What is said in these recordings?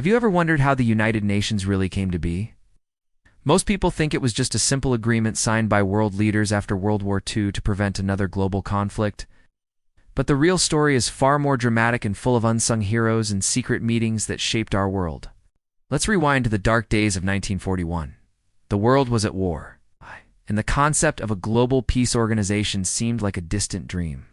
Have you ever wondered how the United Nations really came to be? Most people think it was just a simple agreement signed by world leaders after World War II to prevent another global conflict. But the real story is far more dramatic and full of unsung heroes and secret meetings that shaped our world. Let's rewind to the dark days of 1941. The world was at war, and the concept of a global peace organization seemed like a distant dream.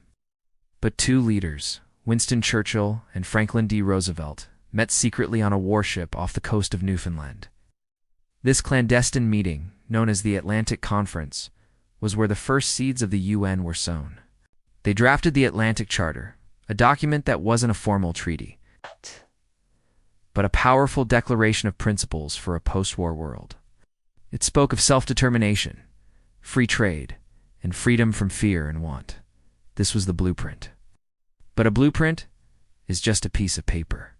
But two leaders, Winston Churchill and Franklin D. Roosevelt, met secretly on a warship off the coast of Newfoundland. This clandestine meeting, known as the Atlantic Conference, was where the first seeds of the UN were sown. They drafted the Atlantic Charter, a document that wasn't a formal treaty, but a powerful declaration of principles for a post-war world. It spoke of self-determination, free trade, and freedom from fear and want. This was the blueprint. But a blueprint is just a piece of paper.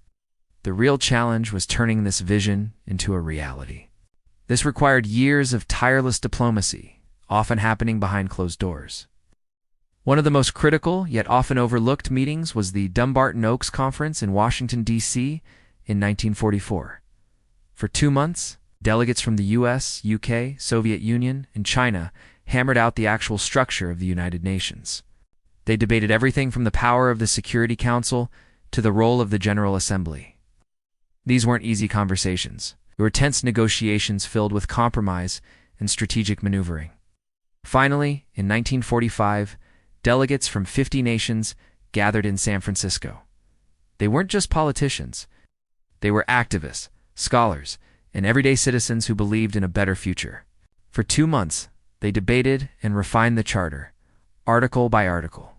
The real challenge was turning this vision into a reality. This required years of tireless diplomacy, often happening behind closed doors. One of the most critical, yet often overlooked meetings was the Dumbarton Oaks Conference in Washington, D.C. in 1944. For 2 months, delegates from the US, UK, Soviet Union, and China hammered out the actual structure of the United Nations. They debated everything from the power of the Security Council to the role of the General Assembly. These weren't easy conversations. They were tense negotiations filled with compromise and strategic maneuvering. Finally, in 1945, delegates from 50 nations gathered in San Francisco. They weren't just politicians. They were activists, scholars, and everyday citizens who believed in a better future. For 2 months, they debated and refined the charter, article by article.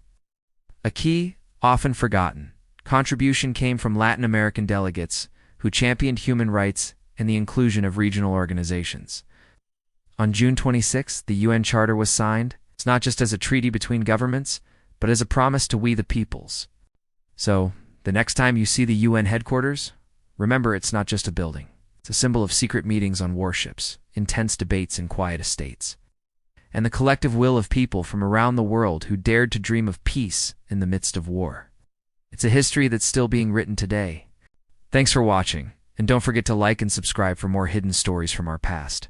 A key, often forgotten, contribution came from Latin American delegates who championed human rights and the inclusion of regional organizations. On June 26, the UN Charter was signed. It's not just as a treaty between governments, but as a promise to we the peoples. So, the next time you see the UN headquarters, remember it's not just a building. It's a symbol of secret meetings on warships, intense debates in quiet estates, and the collective will of people from around the world who dared to dream of peace in the midst of war. It's a history that's still being written today. Thanks for watching, and don't forget to like and subscribe for more hidden stories from our past.